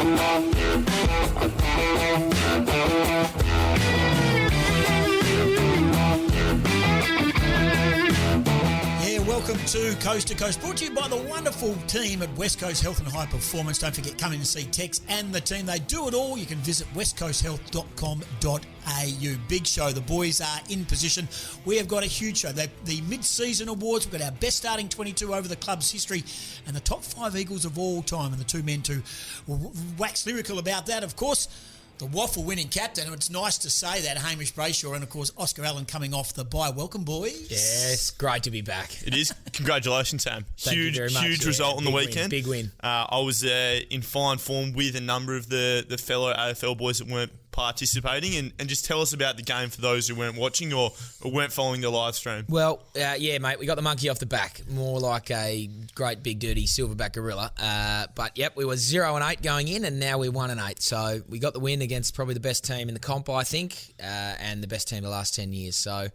Welcome to Coast, brought to you by the wonderful team at West Coast Health and High Performance. Don't forget, come in and see Tex and the team. They do it all. You can visit westcoasthealth.com.au. Big show. The boys are in position. We have got a huge show. The mid-season awards. We've got our best starting 22 over the club's history and the top 5 Eagles of all time. And the two men to wax lyrical about that, of course, the WAFL winning captain, and it's nice to say that, Hamish Brayshaw, and of course Oscar Allen coming off the bye. Welcome, boys. Yes, great to be back. It is. Congratulations, Sam. Thank you very much. Huge result on the weekend. Big win. I was in fine form with a number of the fellow AFL boys that weren't participating, and just tell us about the game for those who weren't watching or weren't following the live stream. Well, yeah, mate, we got the monkey off the back, more like a great big dirty silverback gorilla. But yep, we were 0-8 going in, and now we're 1-8. So we got the win against probably the best team in the comp, I think, and the best team the last 10 years. So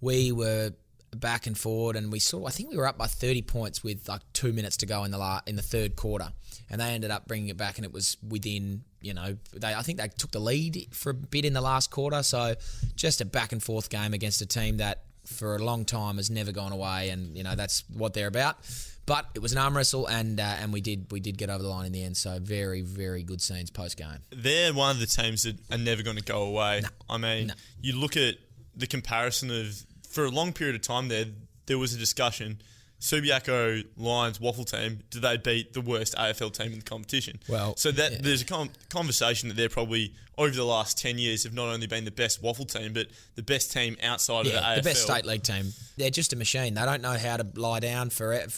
we were back and forward, and I think we were up by 30 points with like 2 minutes to go in the third quarter, and they ended up bringing it back, and it was within, I think they took the lead for a bit in the last quarter. So just a back and forth game against a team that for a long time has never gone away, and that's what they're about. But it was an arm wrestle, and we did get over the line in the end. So very, very good scenes post game. They're one of the teams that are never going to go away. No. You look at the comparison of, for a long period of time there was a discussion, Subiaco Lions WAFL team, do they beat the worst AFL team in the competition? Well, so there's a conversation that they're probably, over the last 10 years, have not only been the best WAFL team, but the best team outside of the AFL. The best state league team. They're just a machine. They don't know how to lie down for it,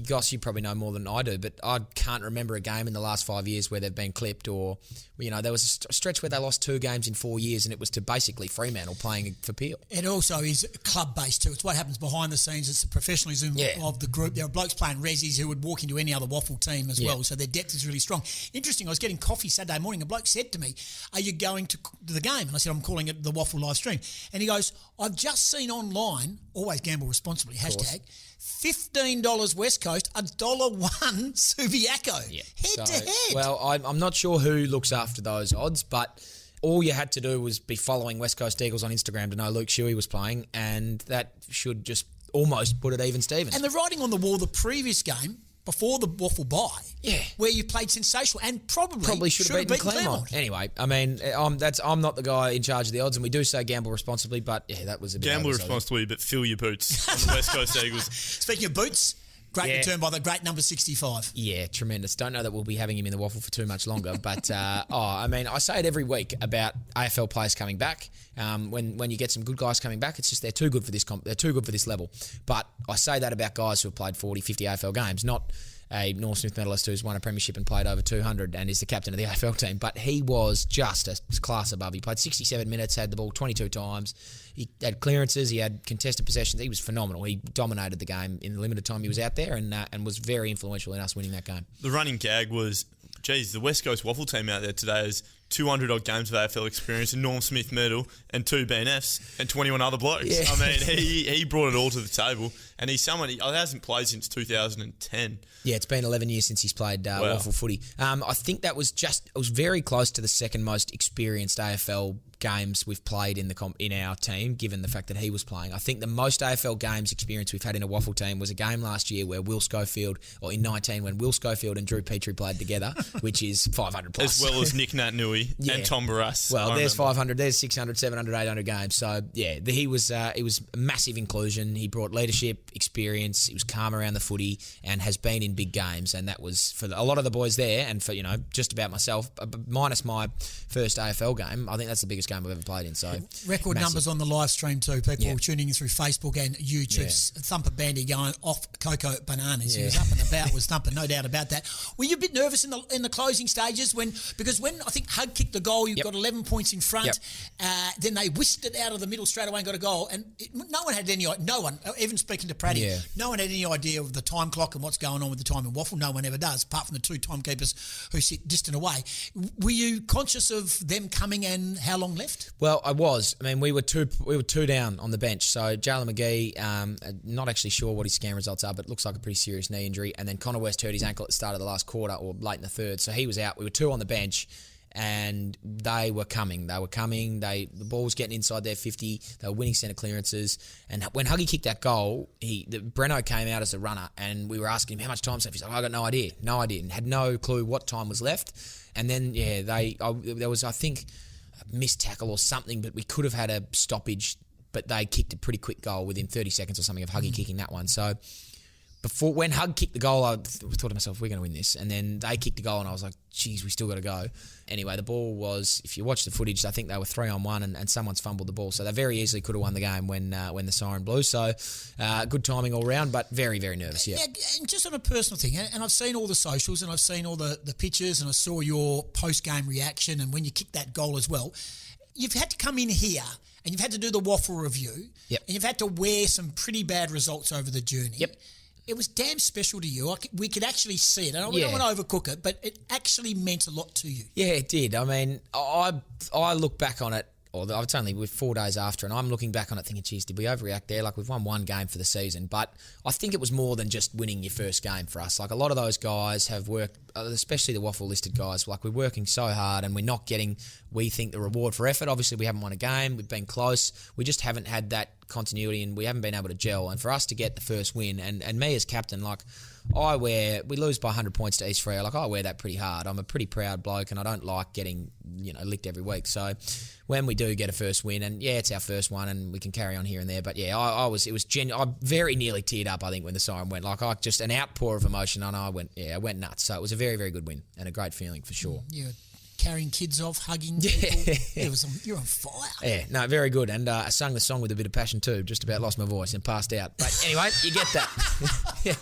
Goss, you probably know more than I do, but I can't remember a game in the last 5 years where they've been clipped, or there was a stretch where they lost 2 games in 4 years, and it was to basically Fremantle playing for Peel. It also is club-based too. It's what happens behind the scenes. It's the professionalism of the group. There are blokes playing resis who would walk into any other WAFL team as well, so their depth is really strong. Interesting, I was getting coffee Saturday morning. A bloke said to me, "Are you going to the game?" And I said, "I'm calling it the WAFL live stream." And he goes, "I've just seen online, always gamble responsibly, hashtag, $15 West Coast, $1.01 Subiaco. Head to head. Well, I'm not sure who looks after those odds, but all you had to do was be following West Coast Eagles on Instagram to know Luke Shuey was playing, and that should just almost put it even Stevens. And the writing on the wall, the previous game, before the WAFL bye, where you played sensational and probably should have beaten Claremont. Anyway, I'm not the guy in charge of the odds, and we do say gamble responsibly, but that was a bit gamble responsibly, but fill your boots on the West Coast Eagles. Speaking of boots, great return by the great number 65. Yeah, tremendous. Don't know that we'll be having him in the WAFL for too much longer, but I say it every week about AFL players coming back. When you get some good guys coming back, it's just they're too good for this they're too good for this level. But I say that about guys who have played 40, 50 AFL games, not a Norm Smith medalist who's won a premiership and played over 200 and is the captain of the AFL team. But he was just a class above. He played 67 minutes, had the ball 22 times. He had clearances, he had contested possessions. He was phenomenal. He dominated the game in the limited time he was out there, and was very influential in us winning that game. The running gag was, the West Coast WAFL team out there today is 200 odd games of AFL experience, a Norm Smith medal, and 2 BNFs, and 21 other blokes. Yeah. I mean, he brought it all to the table, and he's someone he hasn't played since 2010. Yeah, it's been 11 years since he's played WAFL footy. I think that was it was very close to the second most experienced AFL games we've played in our team, given the fact that he was playing. I think the most AFL games experience we've had in a WAFL team was a game last year where Will Schofield, or in 19, when Will Schofield and Drew Petrie played together, which is 500 plus. As well as Nick Nat-Nui and Tom Barras. Well, there's 500, there's 600, 700, 800 games. So, he was massive inclusion. He brought leadership, experience. He was calm around the footy and has been in big games. And that was, for a lot of the boys there, and for, just about myself, minus my first AFL game, I think that's the biggest game I've ever played in. So record numbers on the live stream too. People tuning in through Facebook and YouTube. Thumper Bandy going off Cocoa Bananas. He was up and about with Thumper, no doubt about that. Were you a bit nervous in the closing stages because when I think Hug kicked the goal, you got 11 points in front. Then they whisked it out of the middle straight away and got a goal, and no one had any. No one, even speaking to Praddy, no one had any idea of the time clock and what's going on with the time in WAFL. No one ever does, apart from the 2 timekeepers who sit distant away. Were you conscious of them coming and how long left? Well, I was. I mean, we were two down on the bench. So Jalen McGee, not actually sure what his scan results are, but looks like a pretty serious knee injury. And then Connor West hurt his ankle at the start of the last quarter or late in the third. So he was out. We were two on the bench. And they were coming. The ball was getting inside their 50. They were winning centre clearances. And when Huggy kicked that goal, Breno came out as a runner, and we were asking him how much time's left. He's like, I got no idea, and had no clue what time was left. And then there was, I think, a missed tackle or something, but we could have had a stoppage. But they kicked a pretty quick goal within 30 seconds or something of Huggy kicking that one. So when Hug kicked the goal, I thought to myself, we're going to win this. And then they kicked the goal, and I was like, geez, we still got to go. Anyway, the ball was, if you watch the footage, I think they were 3-on-1 and someone's fumbled the ball. So they very easily could have won the game when the siren blew. So good timing all round, but very, very nervous, yeah. And just on a personal thing, and I've seen all the socials and I've seen all the pictures and I saw your post-game reaction and when you kicked that goal as well. You've had to come in here and you've had to do the WAFL review. Yep. And you've had to wear some pretty bad results over the journey. Yep. It was damn special to you. We could actually see it. We don't want to overcook it, but it actually meant a lot to you. Yeah, it did. I mean, I look back on it, it's only 4 days after, and I'm looking back on it thinking, geez, did we overreact there? Like, we've won one game for the season. But I think it was more than just winning your first game for us. Like, a lot of those guys have worked, especially the WAFL listed guys, like, we're working so hard and we're not getting, we think, the reward for effort. Obviously, we haven't won a game. We've been close. We just haven't had that continuity and we haven't been able to gel. And for us to get the first win, and me as captain, like, we lose by 100 points to East Freo. Like, I wear that pretty hard. I'm a pretty proud bloke and I don't like getting, licked every week. So when we do get a first win, and yeah, it's our first one and we can carry on here and there. But yeah, I very nearly teared up, I think, when the siren went. Like, just an outpour of emotion and I went nuts. So it was a very, very good win and a great feeling for sure. You're carrying kids off, hugging people. You're on fire. Yeah, no, very good. And I sung the song with a bit of passion too. Just about lost my voice and passed out. But anyway, you get that. Yeah.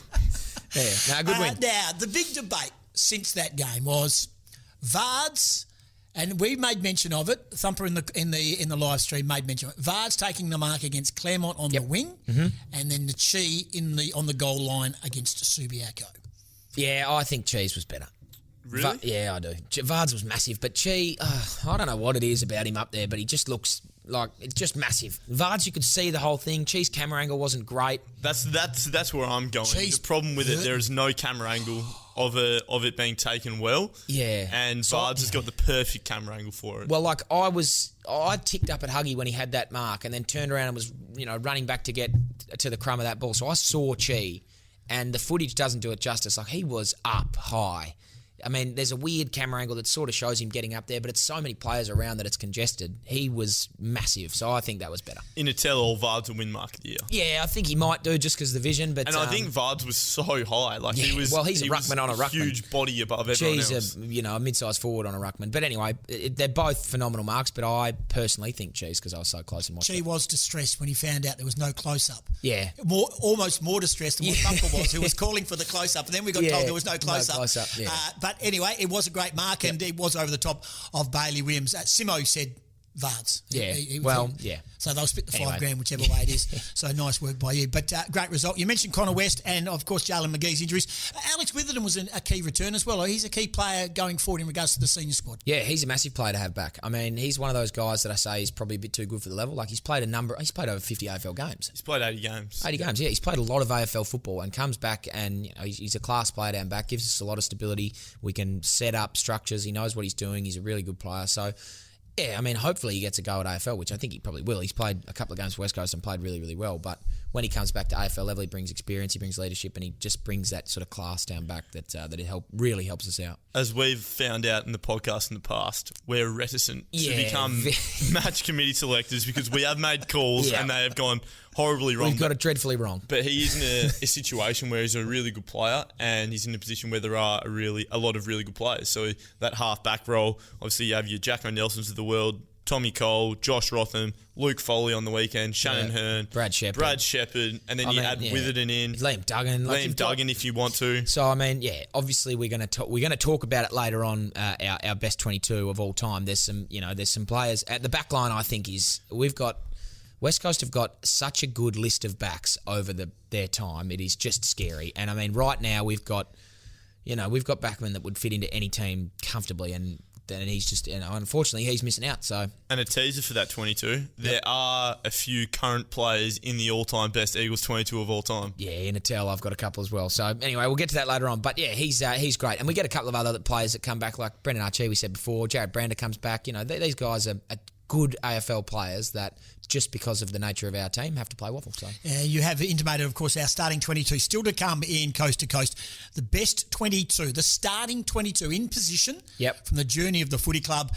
Yeah, no, good win. Now, the big debate since that game was Vards, and we made mention of it. Thumper in the live stream made mention of it. Vards taking the mark against Claremont on the wing, and then the Chi on the goal line against Subiaco. Yeah, I think Cheese was better. Really? Yeah, I do. Vards was massive, but Chi, I don't know what it is about him up there, but he just looks like it's just massive. Vards, you could see the whole thing. Chi's camera angle wasn't great. That's where I'm going. The problem with it, there is no camera angle of it being taken well. Yeah. And Vards has got the perfect camera angle for it. Well, like I ticked up at Huggy when he had that mark and then turned around and was, running back to get to the crumb of that ball. So I saw Chi and the footage doesn't do it justice. Like, he was up high. I mean, there's a weird camera angle that sort of shows him getting up there, but it's so many players around that it's congested. He was massive, so I think that was better. In a tell-all, Vards will win Mark of the Year. Yeah, I think he might do just because of the vision. But I think Vards was so high. Like, he was. Well, he's a ruckman on a ruckman. Huge body above everyone else. Cheese, a mid-sized forward on a ruckman. But anyway, they're both phenomenal marks. But I personally think Cheese because I was so close and watched. Chi was distressed when he found out there was no close-up. Yeah, almost more distressed than what Thumper was, who was calling for the close-up, and then we got told there was no close-up. Yeah. But anyway, it was a great mark, and it was over the top of Bailey Williams. Simo said Vards. Yeah. Yeah. So they'll split the $5,000 whichever way it is. So nice work by you. But great result. You mentioned Connor West and, of course, Jalen McGee's injuries. Alex Witherden was a key return as well. He's a key player going forward in regards to the senior squad. Yeah, he's a massive player to have back. I mean, he's one of those guys that I say is probably a bit too good for the level. Like, he's played over 50 AFL games. He's played 80 games. 80 games, yeah. He's played a lot of AFL football and comes back and he's a class player down back, gives us a lot of stability. We can set up structures. He knows what he's doing. He's a really good player. So, yeah, I mean, hopefully he gets a go at AFL, which I think he probably will. He's played a couple of games for West Coast and played really, really well. But when he comes back to AFL level, he brings experience, he brings leadership, and he just brings that sort of class down back that really helps us out. As we've found out in the podcast in the past, we're reticent to become match committee selectors because we have made calls and they have gone horribly wrong. We've got it dreadfully wrong. But he is in a situation where he's a really good player and he's in a position where there are a lot of really good players. So that half-back role, obviously you have your Jacko Nelsons of the world, Tommy Cole, Josh Rotham, Luke Foley on the weekend, Shannon Hearn, Brad Shepherd, and then you add Witherden in, Liam Duggan, if you want to. So I mean, obviously we're going to talk about it later on. Our best 22 of all time. There's some players at the back line. I think we've got West Coast have got such a good list of backs over their time. It is just scary. And I mean, right now we've got backmen that would fit into any team comfortably and and he's just, unfortunately, he's missing out. So, and a teaser for that 22. There are a few current players in the all-time best Eagles 22 of all time. Yeah, in a tell, I've got a couple as well. So anyway, we'll get to that later on. But yeah, he's great, and we get a couple of other players that come back, like Brendan Archie. We said before, Jared Brander comes back. These guys are good AFL players that, just because of the nature of our team, have to play WAFL. So you have intimated, of course, our starting 22 still to come in Coast to Coast. The best 22, the starting 22 in position from the journey of the footy club,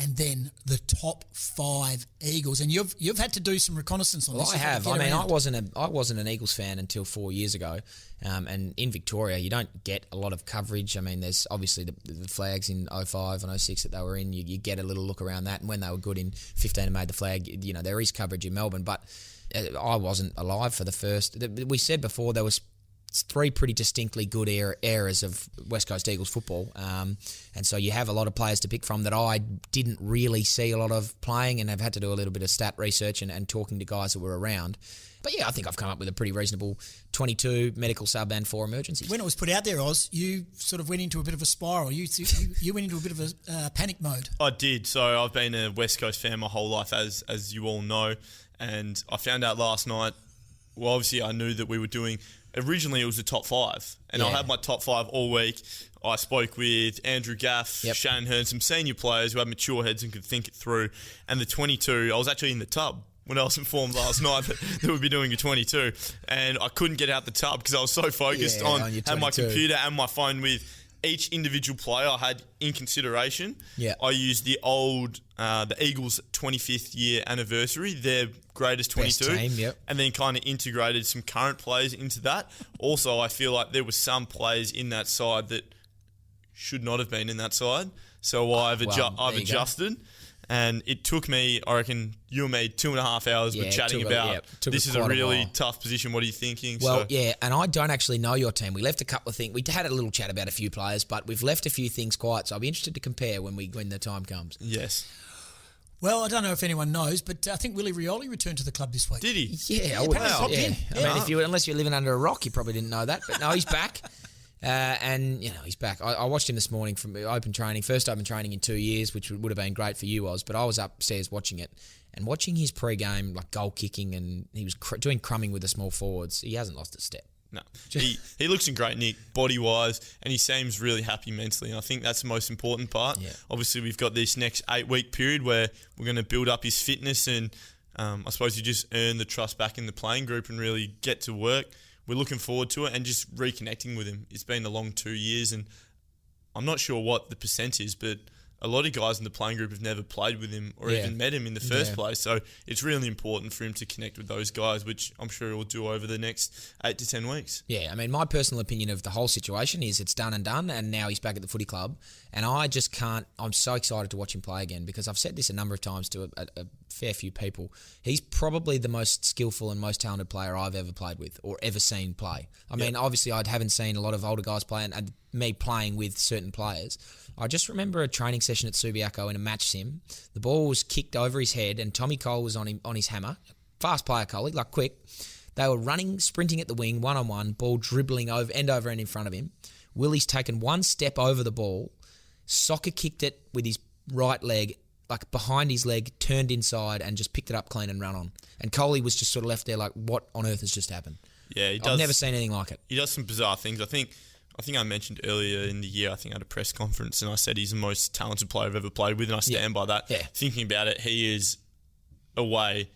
and then the top 5 Eagles. And you've had to do some reconnaissance on this. I have. I wasn't an Eagles fan until 4 years ago. And in Victoria, you don't get a lot of coverage. I mean, there's obviously the flags in 05 and 06 that they were in. You get a little look around that. And when they were good in 15 and made the flag, there is coverage in Melbourne. But I wasn't alive for the first. We said before there was 3 pretty distinctly good eras of West Coast Eagles football. And so you have a lot of players to pick from that I didn't really see a lot of playing, and have had to do a little bit of stat research and talking to guys that were around. But yeah, I think I've come up with a pretty reasonable 22 medical sub and 4 emergencies. When it was put out there, Oz, you sort of went into a bit of a spiral. You went into a bit of a panic mode. I did. So I've been a West Coast fan my whole life, as you all know. And I found out last night, well, obviously I knew that we were doing, originally it was the top 5. And I had my top 5 all week. I spoke with Andrew Gaff, Shannon Hearn, some senior players who had mature heads and could think it through. And the 22, I was actually in the tub when I was informed last night that we'd be doing a 22, and I couldn't get out the tub because I was so focused on having my computer and my phone with each individual player I had in consideration. Yeah. I used the old, the Eagles' 25th year anniversary, their greatest 22, best team, and then kind of integrated some current players into that. Also, I feel like there were some players in that side that should not have been in that side, so I've adjusted. And it took me, I reckon, you and me 2.5 hours with chatting about this is a really tough position. What are you thinking? Well, and I don't actually know your team. We left a couple of things. We had a little chat about a few players, but we've left a few things quiet. So I'll be interested to compare when the time comes. Yes. Well, I don't know if anyone knows, but I think Willie Rioli returned to the club this week. Did he? Yeah, I would. I mean, unless you're living under a rock, you probably didn't know that. But no, he's back. And he's back. I watched him this morning from open training, first open training in 2 years, which would have been great for you, Oz. But I was upstairs watching it and watching his pre-game, like goal kicking, and he was doing crumbing with the small forwards. He hasn't lost a step. No, he looks in great nick body-wise, and he seems really happy mentally. And I think that's the most important part. Yeah. Obviously, we've got this next 8-week period where we're going to build up his fitness, and I suppose you just earn the trust back in the playing group and really get to work. We're looking forward to it and just reconnecting with him. It's been a long 2 years, and I'm not sure what the percent is, but a lot of guys in the playing group have never played with him or even met him in the first place. So it's really important for him to connect with those guys, which I'm sure he'll do over the next 8 to 10 weeks. Yeah, I mean, my personal opinion of the whole situation is it's done, and now he's back at the footy club. And I just can't, I'm so excited to watch him play again, because I've said this a number of times to a fair few people. He's probably the most skillful and most talented player I've ever played with or ever seen play. I mean, obviously I haven't seen a lot of older guys play and me playing with certain players. I just remember a training session at Subiaco in a match sim. The ball was kicked over his head and Tommy Cole was on his hammer. Fast player, Cole, like quick. They were running, sprinting at the wing, one-on-one, ball dribbling end over end in front of him. Willie's taken one step over the ball, soccer kicked it with his right leg, like behind his leg, turned inside and just picked it up clean and run on. And Coley was just sort of left there like, what on earth has just happened? Yeah, I've never seen anything like it. He does some bizarre things. I think I mentioned earlier in the year, I think at a press conference, and I said he's the most talented player I've ever played with, and I stand by that. Yeah. Thinking about it, he is away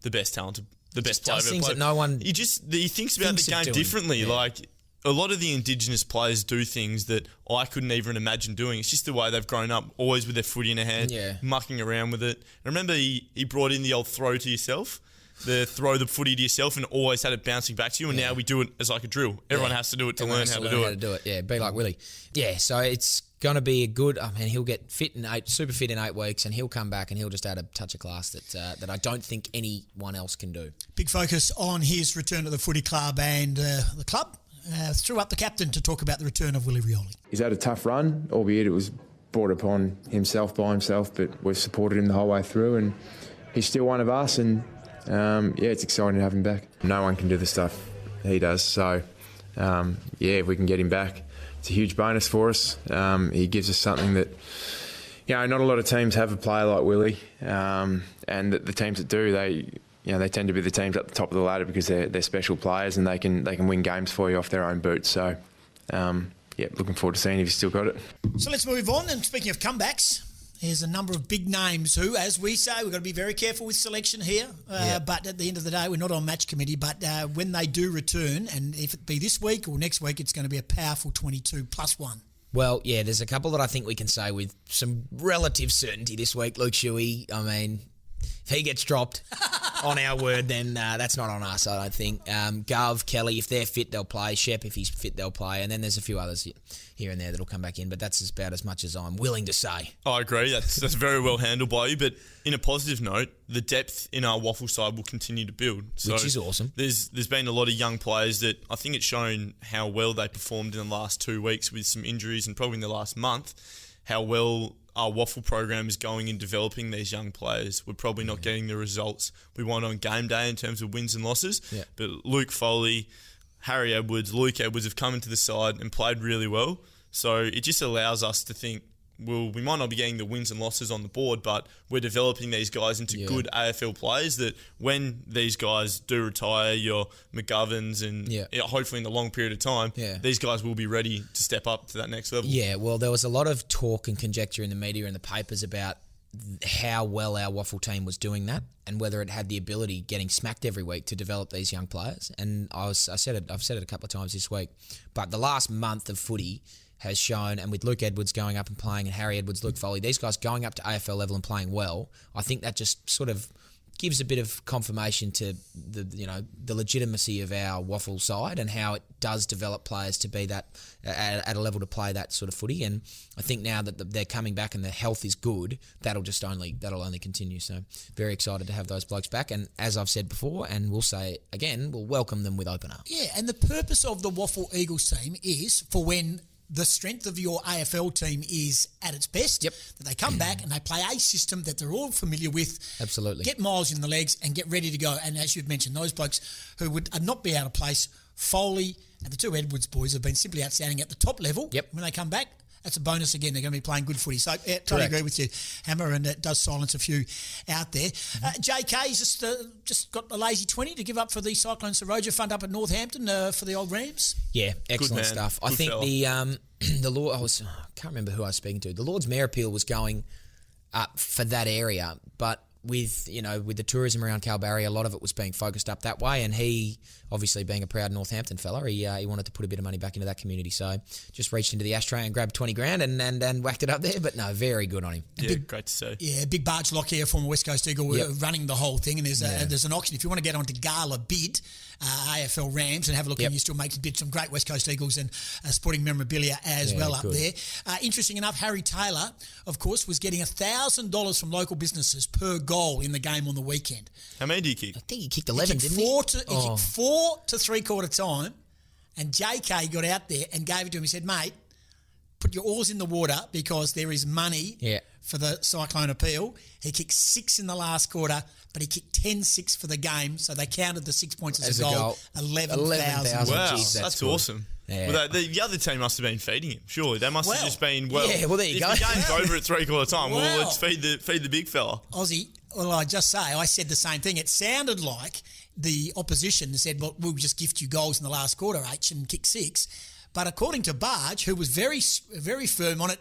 the best player I've ever played. That no one he thinks about the game differently. Yeah. Like a lot of the Indigenous players do things that I couldn't even imagine doing. It's just the way they've grown up, always with their footy in their hand, mucking around with it. I remember he brought in the old throw to yourself. Throw the footy to yourself and always had it bouncing back to you, and now we do it as like a drill. Everyone has to do it to learn how to do it. Yeah, be like Willie. Yeah, so it's going to be a good... I mean, he'll get super fit in 8 weeks, and he'll come back and he'll just add a touch of class that I don't think anyone else can do. Big focus on his return to the footy club, and the club threw up the captain to talk about the return of Willie Rioli. He's had a tough run, albeit it was brought upon himself by himself, but we've supported him the whole way through, and he's still one of us, and it's exciting to have him back. No one can do the stuff he does, so if we can get him back, it's a huge bonus for us. He gives us something that not a lot of teams have a player like Willie, and the teams that do, they tend to be the teams at the top of the ladder because they're special players and they can win games for you off their own boots. So, looking forward to seeing if he's still got it. So let's move on. And speaking of comebacks, there's a number of big names who, as we say, we've got to be very careful with selection here. But at the end of the day, we're not on match committee. But when they do return, and if it be this week or next week, it's going to be a powerful 22 plus one. Well, yeah, there's a couple that I think we can say with some relative certainty this week. Luke Shuey, I mean, if he gets dropped on our word, then that's not on us, I don't think. Gov, Kelly, if they're fit, they'll play. Shep, if he's fit, they'll play. And then there's a few others here and there that'll come back in, but that's about as much as I'm willing to say. I agree. That's very well handled by you. But in a positive note, the depth in our WAFL side will continue to build. So which is awesome. There's been a lot of young players that I think it's shown how well they performed in the last 2 weeks with some injuries and probably in the last month, how well our WAFL program is going in developing these young players. We're probably not getting the results we want on game day in terms of wins and losses. Yeah. But Luke Foley, Harry Edwards, Luke Edwards have come into the side and played really well. So it just allows us to think, well, we might not be getting the wins and losses on the board, but we're developing these guys into good AFL players that when these guys do retire, your McGoverns and hopefully in the long period of time, these guys will be ready to step up to that next level. Yeah, well, there was a lot of talk and conjecture in the media and the papers about how well our WAFL team was doing that and whether it had the ability, getting smacked every week, to develop these young players. And I've said it a couple of times this week, but the last month of footy has shown, and with Luke Edwards going up and playing, and Harry Edwards, Luke Foley, these guys going up to AFL level and playing well, I think that just sort of gives a bit of confirmation to the legitimacy of our WAFL side and how it does develop players to be that at a level to play that sort of footy. And I think now that they're coming back and the health is good, that'll only continue. So very excited to have those blokes back. And as I've said before, and we'll say again, we'll welcome them with open arms. Yeah, and the purpose of the WAFL Eagles team is for when the strength of your AFL team is at its best, that they come back and they play a system that they're all familiar with. Absolutely. Get miles in the legs and get ready to go. And as you've mentioned, those blokes who would not be out of place, Foley and the two Edwards boys have been simply outstanding at the top level. When they come back, that's a bonus again. They're going to be playing good footy. So, totally agree with you, Hammer, and it does silence a few out there. JK's just got a lazy 20 to give up for the Cyclone Saroja Fund up at Northampton for the old Rams. Yeah, excellent stuff. I think the Lord, I can't remember who I was speaking to. The Lord's Mayor appeal was going up for that area, but with the tourism around Kalbarri, a lot of it was being focused up that way, and he, obviously being a proud Northampton fella, he wanted to put a bit of money back into that community, so just reached into the ashtray and grabbed 20 grand and whacked it up there. But no, very good on him. Yeah, great to see. Yeah, Big Barge Lock here, former West Coast Eagle, running the whole thing, and there's an auction if you want to get onto Gala Bid, AFL Rams, and have a look, and you still make some great West Coast Eagles and sporting memorabilia as well up there. Interesting enough, Harry Taylor, of course, was getting $1,000 from local businesses per goal in the game on the weekend. How many did he kick? I think he kicked 11, didn't he? He kicked 4 to 3/4 time, and JK got out there and gave it to him. He said, mate, put your oars in the water because there is money for the Cyclone appeal. He kicked 6 in the last quarter, but he kicked 10-6 for the game, so they counted the 6 points as a goal. 11,000. Wow, Jeez, that's awesome. Yeah. Well, the other team must have been feeding him. Surely they must have just been there you go. If the game's over at 3/4 time, well, let's feed the big fella. Aussie. Well, I just say I said the same thing. It sounded like the opposition said, "Well, we'll just gift you goals in the last quarter, H, and kick 6." But according to Barge, who was very, very firm on it,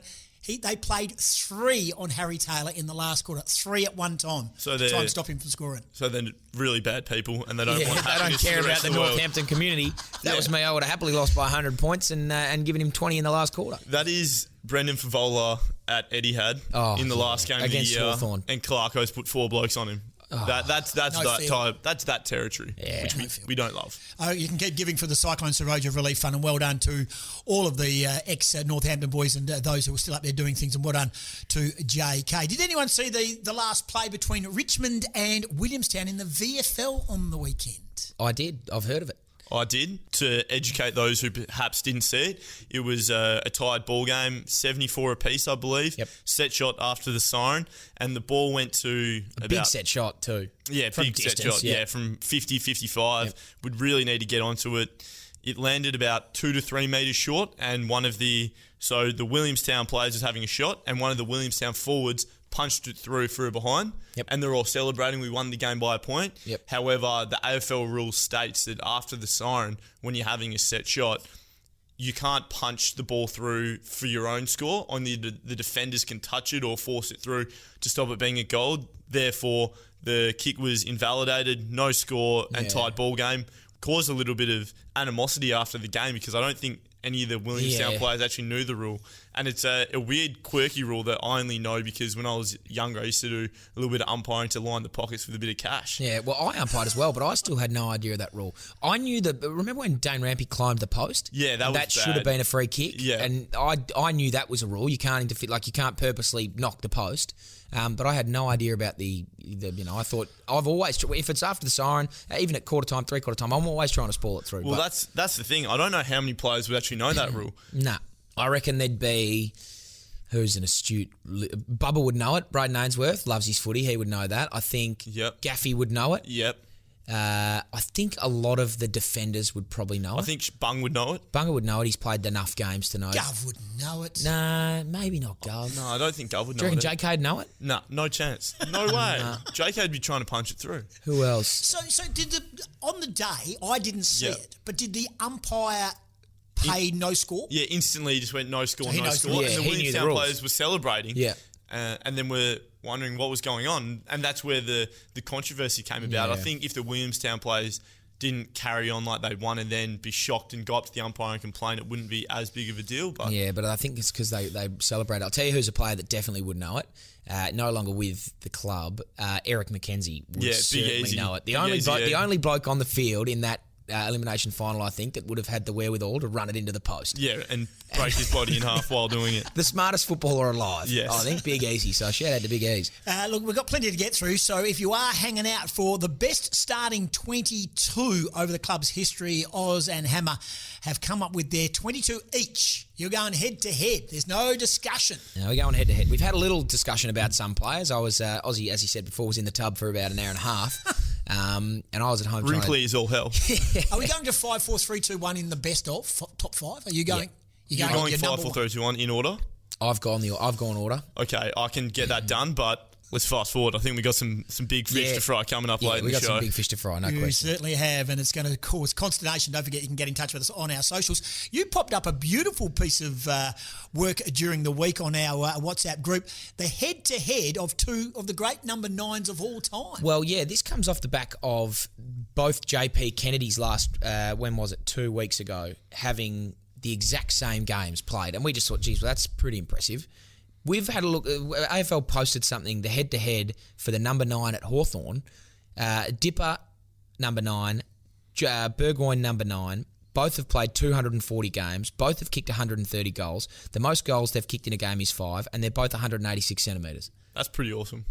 they played 3 on Harry Taylor in the last quarter, 3 at one time to try and stop him from scoring. So they're really bad people, and they don't want they don't care about the Northampton community. That was me. I would have happily lost by 100 points and given him 20 in the last quarter. That is Brendan Favola at Etihad in the last game against of the year, Hawthorn. And Clarko's put 4 blokes on him. That's that territory, which we don't love. You can keep giving for the Cyclone Saroja Relief Fund, and well done to all of the ex-Northampton boys and those who are still up there doing things, and well done to JK. Did anyone see the last play between Richmond and Williamstown in the VFL on the weekend? I did. I've heard of it. I did. To educate those who perhaps didn't see it, it was a tied ball game, 74 apiece, I believe. Set shot after the siren, and the ball went to big set shot too. Yeah, from big distance, set shot. Yeah, from 50, 55. Would really need to get onto it. It landed about 2 to 3 metres short, and one of the So the Williamstown players was having a shot, and one of the Williamstown forwards punched it through for a behind, and they're all celebrating. We won the game by a point. However, the AFL rule states that after the siren, when you're having a set shot, you can't punch the ball through for your own score. Only the defenders can touch it or force it through to stop it being a goal. Therefore, the kick was invalidated, no score, and tied ball game. Caused a little bit of animosity after the game because I don't think any of the Williamstown players actually knew the rule. And it's a weird, quirky rule that I only know because when I was younger, I used to do a little bit of umpiring to line the pockets with a bit of cash. Yeah, well, I umpired as well, but I still had no idea of that rule. I knew that. Remember when Dane Rampy climbed the post? Yeah, that was that should have been a free kick. Yeah, and I knew that was a rule. You can't interfere, like you can't purposely knock the post. But I had no idea about the I thought I've always, if it's after the siren, even at quarter time, 3/4 time, I'm always trying to spoil it through. Well, that's the thing. I don't know how many players would actually know that rule. Nah, I reckon there'd be. Who's an astute... Bubba would know it. Braden Ainsworth loves his footy. He would know that. I think Gaffey would know it. Yep. I think a lot of the defenders would probably know it. I think Bung would know it. Bunga would know it. He's played enough games to know. Gov would know it. Nah, maybe not Gov. No, I don't think Gov would Do you know reckon it. JK'd know it? Nah, no chance. No way. JK'd be trying to punch it through. Who else? So did on the day, I didn't see it, but did the umpire pay no score? Yeah, instantly he just went no score, He no knows score. the And the rules. Yeah, he knew the Williamstown rules. players were celebrating. Yeah. And then we're wondering what was going on. And that's where the controversy came about. I think if the Williamstown players didn't carry on like they won and then be shocked and go up to the umpire and complain, it wouldn't be as big of a deal. But Yeah, but I think it's because they celebrate. I'll tell you who's a player that definitely would know it. No longer with the club. Eric McKenzie would Big certainly easy. know it. The Big only easy, the only bloke on the field in that elimination final, I think, that would have had the wherewithal to run it into the post. yeah, and break his body in half while doing it. The smartest footballer alive. Yes. I think Big Easy. So shout out to Big Ease. Look, we've got plenty to get through, so if you are hanging out for the best starting 22 over the club's history, Oz and Hammer have come up with their 22 each. You're going head-to-head. There's no discussion. Now we're going head-to-head. We've had a little discussion about some players. I was, Ozzy, as he said before, was in the tub for about an hour and a half. And I was at home Wrinkly as all hell. Are we going to 5, 4, 3, 2, 1 in the best of top 5? Are you going? You're going 5, 4, 3, 2, 1 in order? I've gone order. Okay, I can get that done, but let's fast forward. I think we got some big fish to fry coming up late in we the got show. some big fish to fry, no You question. certainly have, and it's going to cause consternation. Don't forget, you can get in touch with us on our socials. You popped up a beautiful piece of work during the week on our WhatsApp group, the head-to-head of two of the great number 9s of all time. Well, yeah, this comes off the back of both JP Kennedy's last, 2 weeks ago, having the exact same games played. And we just thought, geez, well, that's pretty impressive. We've had a look. AFL posted something, the head-to-head for the number 9 at Hawthorn. Dipper, number 9. Burgoyne, number 9. Both have played 240 games. Both have kicked 130 goals. The most goals they've kicked in a game is 5, and they're both 186 centimetres. That's pretty awesome.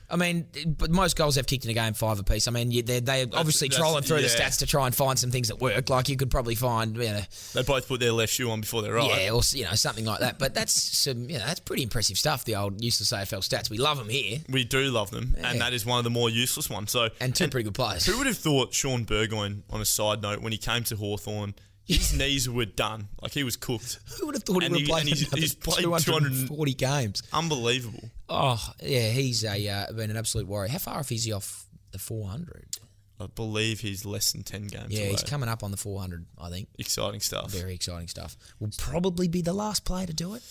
But most goals they've kicked in a game 5 apiece. I mean, they're obviously trolling through the stats to try and find some things that work. Like you could probably find, They both put their left shoe on before their right. yeah, or something like that. But that's that's pretty impressive stuff. The old useless AFL stats. We love them here, We do love them, and that is one of the more useless ones. So, and two pretty good players. who would have thought Sean Burgoyne, on a side note, when he came to Hawthorn, his knees were done. Like, he was cooked. Who would have thought he would have played he's played 240 games? Unbelievable. Oh, yeah, he's been an absolute worry. How far off is he off the 400? I believe he's less than 10 games Yeah, away. he's coming up on the 400, I think. Exciting stuff. Very exciting stuff. Will probably be the last player to do it.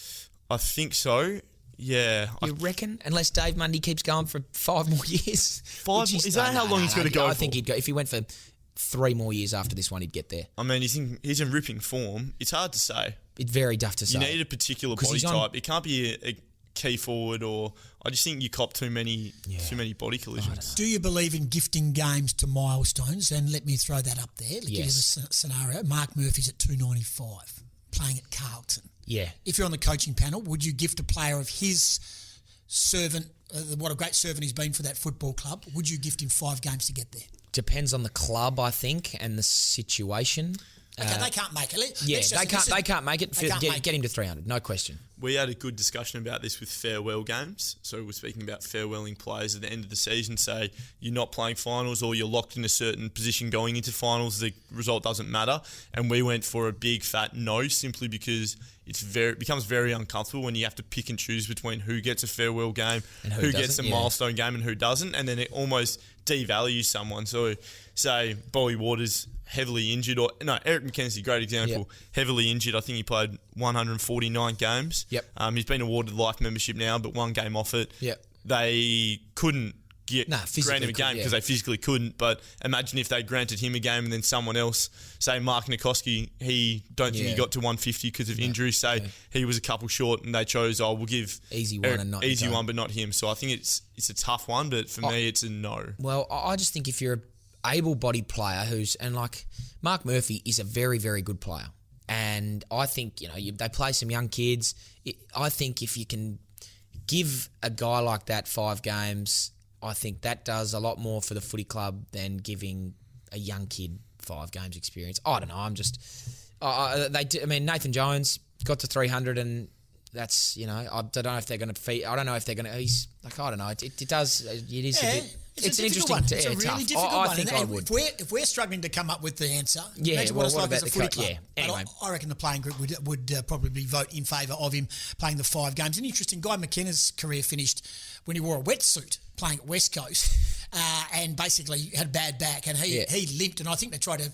I think so. Yeah. You reckon? Unless Dave Mundy keeps going for 5 more years. 5 Which is that how long he's gotta go I for? think he'd go. If he went for 3 more years after this one, he'd get there. I mean, he's in ripping form. It's hard to say. It's very tough to say. You need a particular 'Cause body he's on- type. It can't be a key forward, or I just think you cop too many body collisions. Do you believe in gifting games to milestones? And let me throw that up there. Give you Yes. the scenario. Mark Murphy's at 295, playing at Carlton. Yeah. If you're on the coaching panel, would you gift a player of his servant, what a great servant he's been for that football club, would you gift him 5 games to get there? Depends on the club, I think, and the situation. Okay, they can't make it. They can't make it. They can't make Get him to 300, no question. We had a good discussion about this with farewell games. So we're speaking about farewelling players at the end of the season. Say you're not playing finals or you're locked in a certain position going into finals. The result doesn't matter. And we went for a big fat no, simply because it becomes very uncomfortable when you have to pick and choose between who gets a farewell game, and who gets a milestone game, and who doesn't, and then it almost devalues someone. So, say Bowie Waters heavily injured, Eric McKenzie, great example, heavily injured. I think he played 149 games. Yep. He's been awarded life membership now, but one game off it. Yep. They couldn't grant him a game because they physically couldn't. But imagine if they granted him a game and then someone else, say Mark Nikoski, he think he got to 150 because of injury. Say he was a couple short and they chose, we'll give easy one and not easy one, but not him. So I think it's a tough one, but for me, it's a no. Well, I just think if you're a able-bodied player like Mark Murphy is a very, very good player, and I think they play some young kids. I think if you can give a guy like that 5 games, I think that does a lot more for the footy club than giving a young kid 5 games experience. I don't know. I'm just Nathan Jones got to 300 and that's I don't know if they're going to feed. I don't know if they're going to. He's like I don't know. It does. It is a bit. It's an interesting one. It's a really tough. difficult I one. think I would. If we're struggling to come up with the answer, imagine what it's like as a footy club. Yeah. Anyway. I reckon the playing group would probably vote in favour of him playing the 5 games. An interesting guy. McKenna's career finished when he wore a wetsuit playing at West Coast. And basically had a bad back, and he limped. And I think they tried to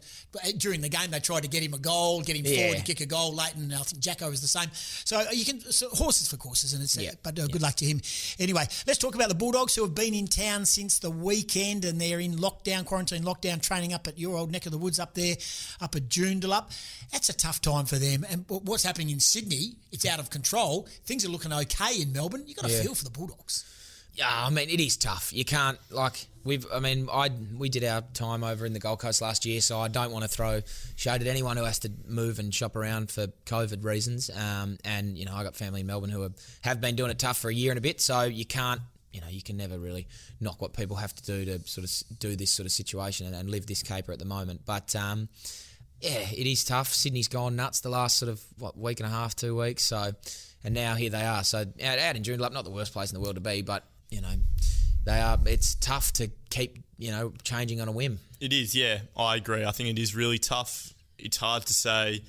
during the game they tried to get him a goal, get him forward to kick a goal late. And I think Jacko was the same. So you can horses for courses, and it's but good luck to him. Anyway, let's talk about the Bulldogs who have been in town since the weekend, and they're in quarantine lockdown, training up at your old neck of the woods up there, up at Joondalup. That's a tough time for them. And what's happening in Sydney? It's out of control. Things are looking okay in Melbourne. You got to feel for the Bulldogs. Yeah, I mean, it is tough. You can't, we did our time over in the Gold Coast last year, so I don't want to throw shade at anyone who has to move and shop around for COVID reasons. And, I got family in Melbourne who have been doing it tough for a year and a bit, so you can't, you can never really knock what people have to do to sort of do this sort of situation and live this caper at the moment. But, it is tough. Sydney's gone nuts the last sort of, week and a half, 2 weeks, so, and now here they are. So out in Joondalup, not the worst place in the world to be, but, they are. It's tough to keep, changing on a whim. It is, yeah. I agree. I think it is really tough. It's hard to say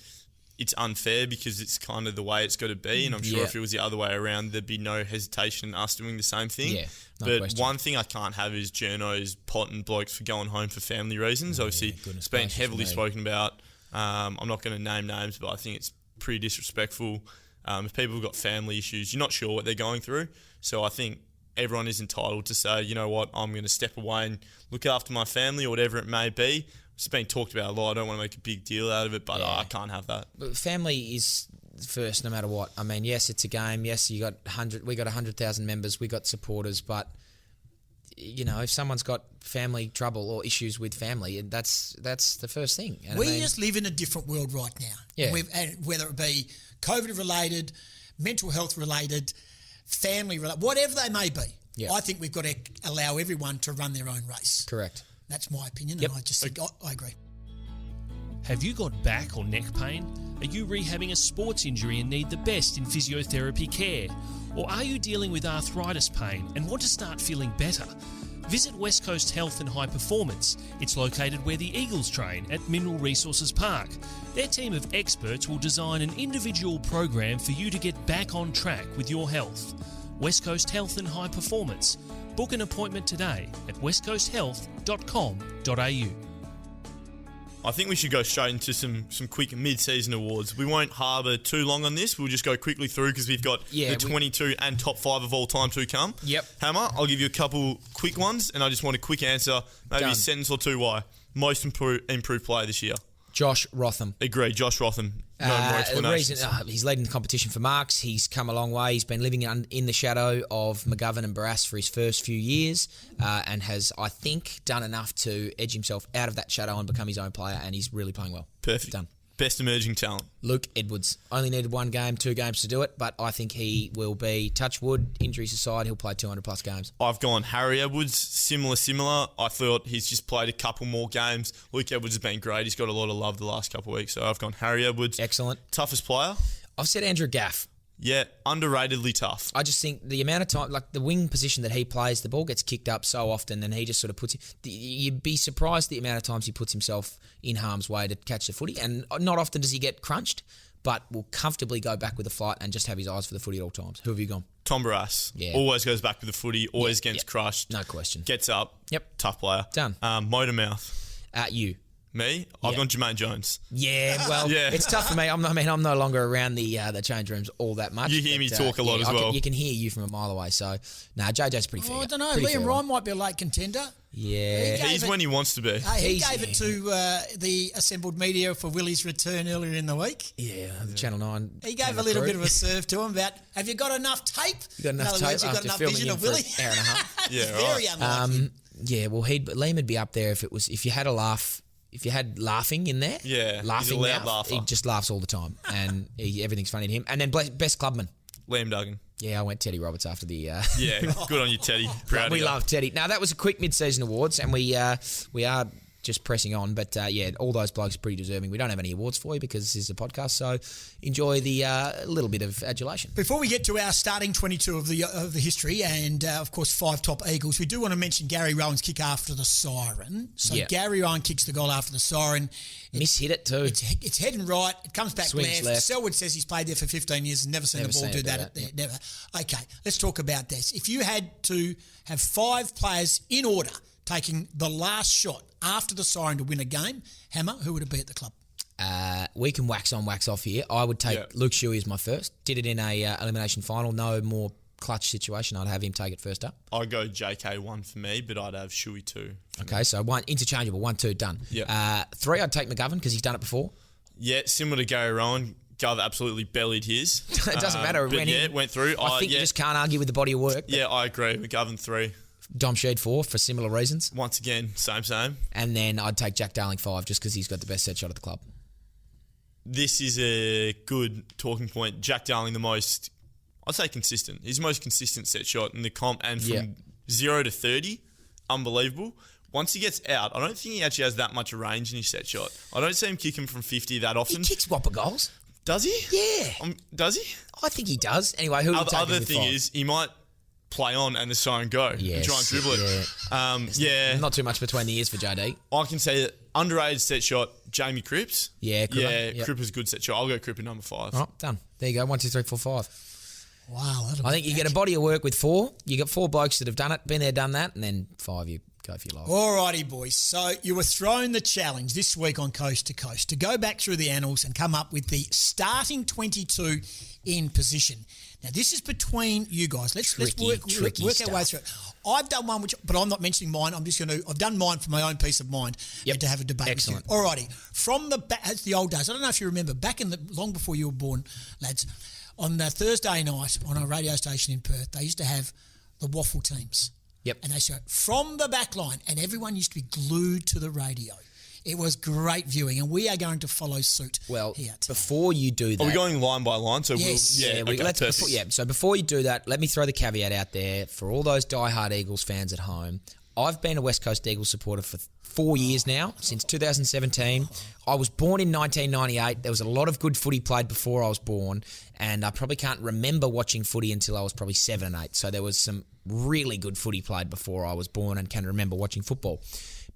it's unfair because it's kind of the way it's got to be, and I'm sure if it was the other way around, there'd be no hesitation in us doing the same thing. Yeah, but question. One thing I can't have is journos potting blokes for going home for family reasons. Obviously, it's been heavily spoken about. I'm not going to name names, but I think it's pretty disrespectful. If people have got family issues, you're not sure what they're going through. So I think everyone is entitled to say, you know what, I'm going to step away and look after my family or whatever it may be. It's been talked about a lot. I don't want to make a big deal out of it, but I can't have that. But family is first no matter what. I mean, yes, it's a game. Yes, we got 100,000 members. We got supporters, but if someone's got family trouble or issues with family, that's the first thing. And we just live in a different world right now. Yeah. And whether it be COVID related, mental health related, family related, whatever they may be. Yeah. I think we've got to allow everyone to run their own race. Correct. That's my opinion, Yep. and I just think I agree. Have you got back or neck pain? Are you rehabbing a sports injury and need the best in physiotherapy care? Or are you dealing with arthritis pain and want to start feeling better? Visit West Coast Health and High Performance. It's located where the Eagles train at Mineral Resources Park. Their team of experts will design an individual program for you to get back on track with your health. West Coast Health and High Performance. Book an appointment today at westcoasthealth.com.au. I think we should go straight into some quick mid-season awards. We won't harbour too long on this. We'll just go quickly through because we've got the 22 and top 5 of all time to come. Yep. Hammer, I'll give you a couple quick ones, and I just want a quick answer, maybe a sentence or two why. Most improved player this year. Josh Rotham. Agree, Josh Rotham. No more explanations. The reason, he's leading the competition for marks. He's come a long way. He's been living in the shadow of McGovern and Barras for his first few years and has, I think, done enough to edge himself out of that shadow and become his own player, and he's really playing well. Perfect. Done. Best emerging talent. Luke Edwards. Only needed 1 game, 2 games to do it, but I think he will be, touch wood, injuries aside, he'll play 200-plus games. I've gone Harry Edwards, similar. I thought he's just played a couple more games. Luke Edwards has been great. He's got a lot of love the last couple of weeks, so I've gone Harry Edwards. Excellent. Toughest player? I've said Andrew Gaff. Yeah, underratedly tough. I just think the amount of time, like the wing position that he plays, the ball gets kicked up so often and he just sort of puts it, you'd be surprised the amount of times he puts himself in harm's way to catch the footy, and not often does he get crunched, but will comfortably go back with the flight and just have his eyes for the footy at all times. Who have you gone? Tom Barras. Yeah. Always goes back with the footy, always gets crushed. No question. Gets up. Yep. Tough player. Done. Motormouth. You. Me? I've gone Jermaine Jones. Yeah, well, it's tough for me. I'm no longer around the change rooms all that much. You hear me talk a lot as well. You can hear you from a mile away. So, JJ's pretty fair. I don't know. Pretty Liam fair Ryan one. might be a late contender. Yeah. He's when he wants to be. He gave it to the assembled media for Willie's return earlier in the week. Yeah, Channel 9. He gave a little bit of a serve to him about, have you got enough tape? You got enough in other tape words, you got after enough filming vision him of for Willie? an hour and a half. Yeah, Very unlikely. Yeah, well, Liam would be up there if you had a laugh. If you had laughing in there, laughing he's a loud mouth, laugher. he just laughs all the time, and everything's funny to him. And then best clubman. Liam Duggan. Yeah, I went Teddy Roberts after the. Yeah, good on you, Teddy. Proud of we you. love Teddy. Now that was a quick mid-season awards, and we are just pressing on. But all those blokes are pretty deserving. We don't have any awards for you because this is a podcast, so enjoy the little bit of adulation. Before we get to our starting 22 of the history and, of course, 5 top Eagles, we do want to mention Gary Rowan's kick after the siren. So Gary Rowan kicks the goal after the siren. Mishit it too. It's heading right. It comes back Swings left. Selwood says he's played there for 15 years and never seen the ball do that. Never. Okay, let's talk about this. If you had to have 5 players in order taking the last shot after the siren to win a game, Hammer, who would it be at the club? We can wax on, wax off here. I would take Luke Shuey as my first. Did it in a elimination final. No more clutch situation. I'd have him take it first up. I'd go JK1 for me, but I'd have Shuey 2. Okay, so 1 interchangeable, 1, 2 done. 3, I'd take McGovern because he's done it before. Yeah, similar to Gary Rowan. Gov absolutely bellied his. It doesn't matter. But it went through. I think you just can't argue with the body of work. Yeah, I agree. McGovern 3. Dom Sheed 4 for similar reasons. Once again, same. And then I'd take Jack Darling 5 just because he's got the best set shot at the club. This is a good talking point. Jack Darling, the most, I'd say consistent. He's the most consistent set shot in the comp, and from 0 to 30, unbelievable. Once he gets out, I don't think he actually has that much range in his set shot. I don't see him kicking from 50 that often. He kicks whopper goals. Does he? Yeah. Does he? I think he does. Anyway, who would take him Other with thing 5? is, he might play on and the siren go and try and dribble it. Not too much between the ears for JD. I can say that underrated set shot, Jamie Cripps. Yeah, Cripper. Yep. Cripper's good set shot. I'll go Cripper number 5. Oh, done. There you go. 1, 2, 3, 4, 5. Wow. I think you get a body of work with 4. You got 4 blokes that have done it, been there, done that, and then 5 you go for your life. All righty, boys. So you were thrown the challenge this week on Coast to Coast to go back through the annals and come up with the starting 22 in position. Now, this is between you guys. Let's work our way through it. I've done one, but I'm not mentioning mine. I've done mine for my own peace of mind and to have a debate with you. All righty. From the old days, I don't know if you remember, back in long before you were born, lads, on the Thursday night on a radio station in Perth, they used to have the WAFL teams. Yep. And they show from the back line, and everyone used to be glued to the radio. It was great viewing, and we are going to follow suit. Well, here before you do that, are we going line by line? So yes. So before you do that, let me throw the caveat out there for all those diehard Eagles fans at home. I've been a West Coast Eagles supporter for 4 years now, since 2017. I was born in 1998. There was a lot of good footy played before I was born, and I probably can't remember watching footy until I was probably 7 and 8. So there was some really good footy played before I was born and can remember watching football.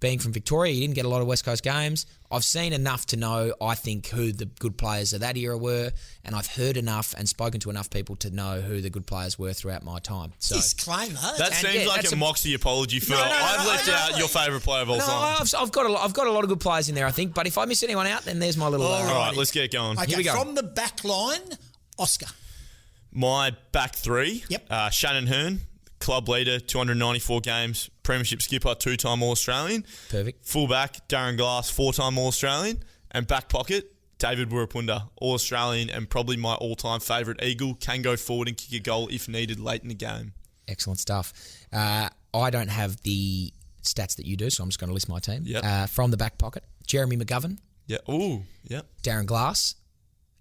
Being from Victoria, you didn't get a lot of West Coast games. I've seen enough to know, I think, who the good players of that era were, and I've heard enough and spoken to enough people to know who the good players were throughout my time. So disclaimer. That seems like a Moxie apology for I've left out your favourite player of all time. I've got a lot of good players in there, I think, but if I miss anyone out, then there's my little... All right, let's get going. Okay, here we go. From the back line, Oscar. My back 3, Shannon Hearn, club leader, 294 games, premiership skipper, 2-time All-Australian. Perfect. Fullback, Darren Glass, 4-time All-Australian. And back pocket, David Burapunda, All-Australian and probably my all-time favourite Eagle, can go forward and kick a goal if needed late in the game. Excellent stuff. I don't have the stats that you do, so I'm just going to list my team. Yep. From the back pocket, Jeremy McGovern. Yeah. Ooh, yeah. Darren Glass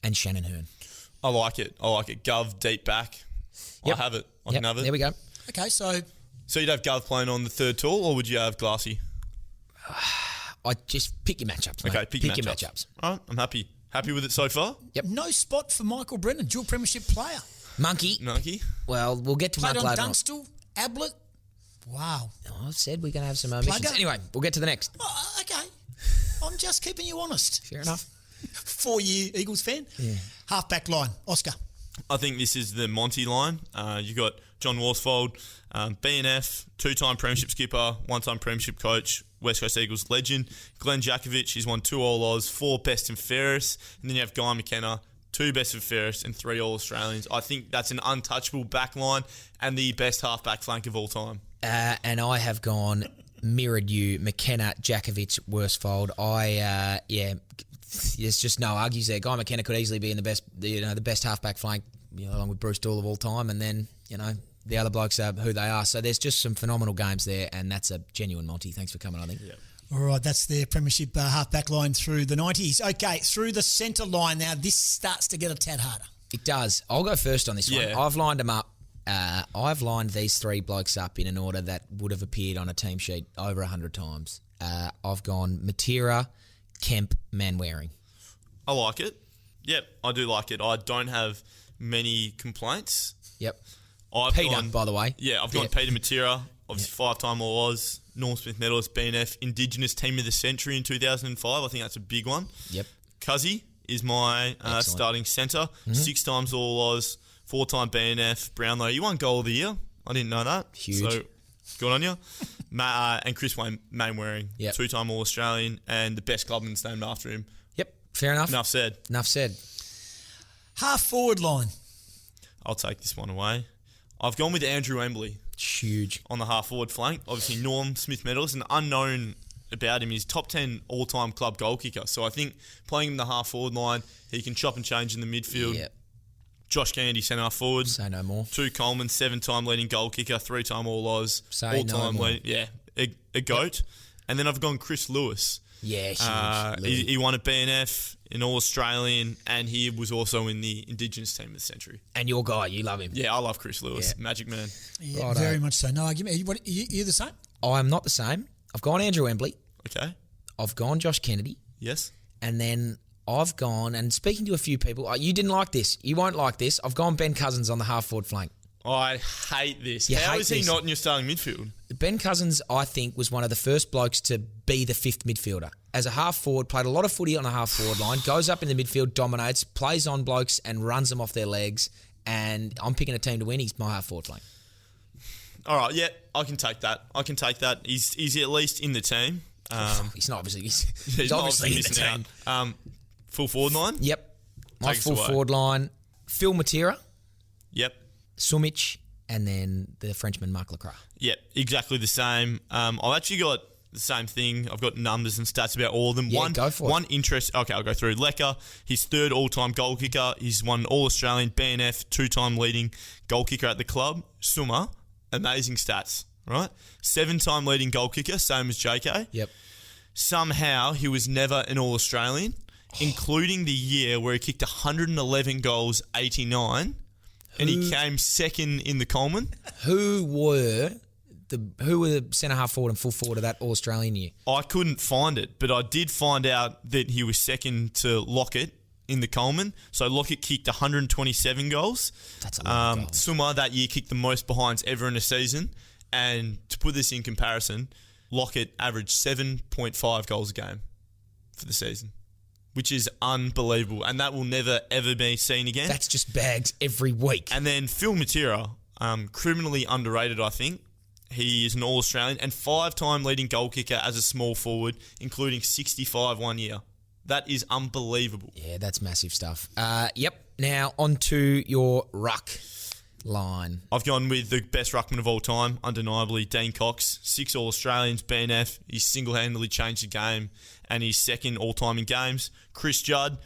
and Shannon Hearn. I like it. Gov, deep back. Yep. I have it. I can have it. There we go. Okay, so you'd have Gov playing on the third tall, or would you have Glassy? I just pick your matchups, mate. Okay, pick your matchups. All right, I'm happy. Happy with it so far? Yep. no spot for Michael Brennan, dual premiership player. Monkey. Well, we'll get to Played Monk on later Dunstall, Ablett. Wow. on. I've said we're going to have some omissions. Plugger. Anyway, we'll get to the next. Oh, okay. I'm just keeping you honest. Fair enough. 4-year Eagles fan. Yeah. Half-back line, Oscar. I think this is the Monty line. You got John Worsfold, BNF, 2-time premiership skipper, 1-time premiership coach, West Coast Eagles legend. Glenn Jakovic, he's won 2 All-Oz, 4 best and fairest. And then you have Guy McKenna, 2 best and fairest and 3 All-Australians. I think that's an untouchable back line and the best half-back flank of all time. And I have gone mirrored you, McKenna, Jakovic, Worsfold. There's just no argues there. Guy McKenna could easily be in the best halfback flank, along with Bruce Dool of all time, and then the other blokes are who they are. So there's just some phenomenal games there, and that's a genuine Monty. Thanks for coming, I think. Yeah. All right, that's their premiership half-back line through the 90s. Okay, through the centre line now, this starts to get a tad harder. It does. I'll go first on this one. Yeah. I've lined them up. I've lined these 3 blokes up in an order that would have appeared on a team sheet over 100 times. I've gone Matera, Kemp, Manwaring. I like it. Yep, I do like it. I don't have many complaints. Yep. Peter, by the way. Yeah, I've gone Peter Matera, obviously 5-time All-Oz, Norm Smith medalist, BNF, Indigenous Team of the Century in 2005. I think that's a big one. Yep. Cuzzy is my starting centre. 6 times All-Oz, 4-time BNF, Brownlow. You won Goal of the Year. I didn't know that. Huge. So, good on you. And Chris Mainwaring, 2-time All-Australian and the best clubman's named after him. Yep. Fair enough. Enough said. Half-forward line. I'll take this one away. I've gone with Andrew Embley. Huge. On the half-forward flank. Obviously, Norm Smith medalist. An unknown about him is top 10 all-time club goal kicker. So I think playing him in the half-forward line, he can chop and change in the midfield. Yep. Josh Candy, centre forward. Say no more. 2 Coleman, 7-time leading goal kicker, 3-time All-Oz. Say no more. A goat. Yep. And then I've gone Chris Lewis. Yeah, huge. He won a BNF, an All-Australian, and he was also in the Indigenous Team of the Century. And your guy, you love him. Yeah, I love Chris Lewis. Yeah. Magic man. Yeah, Righto. very much so. No argument. You're the same? I'm not the same. I've gone Andrew Embley. Okay. I've gone Josh Kennedy. Yes. And then I've gone, and speaking to a few people, you didn't like this. You won't like this. I've gone Ben Cousins on the half-forward flank. I hate this. You How hate is he this? not in your starting midfield? Ben Cousins, I think, was one of the first blokes to be the 5th midfielder. As a half-forward, played a lot of footy on the half-forward line, goes up in the midfield, dominates, plays on blokes and runs them off their legs, and I'm picking a team to win. He's my half-forward flank. All right, yeah, I can take that. He's at least in the team. He's not obviously. He's He's obviously in the missing team. out. Full forward line? Yep. My Take us full away. forward line, Phil Matera, Yep. Sumic, and then the Frenchman Marc Lecras. Yep, exactly the same. I've actually got the same thing. I've got numbers and stats about all of them. Yeah, go for it. One interest. Okay, I'll go through. Lecker, his 3rd all-time goal kicker. He's won All-Australian, BNF, 2-time leading goal kicker at the club. Summer, amazing stats, right? 7-time leading goal kicker, same as JK. Yep. Somehow, he was never an All-Australian, including the year where he kicked 111 goals, 89, and he came 2nd in the Coleman. Who were the centre half forward and full forward of that All Australian year? I couldn't find it, but I did find out that he was 2nd to Lockett in the Coleman. So Lockett kicked 127 goals. That's a lot of goals. Summer that year kicked the most behinds ever in a season. And to put this in comparison, Lockett averaged 7.5 goals a game for the season, which is unbelievable. And that will never, ever be seen again. That's just bags every week. And then Phil Matera, criminally underrated, I think. He is an All-Australian and 5-time leading goal kicker as a small forward, including 65 one year. That is unbelievable. Yeah, that's massive stuff. Yep. Now, on to your ruck line. I've gone with the best ruckman of all time, undeniably, Dean Cox. 6 All-Australians, BNF. He's single-handedly changed the game and he's 2nd all-time in games. Chris Judd,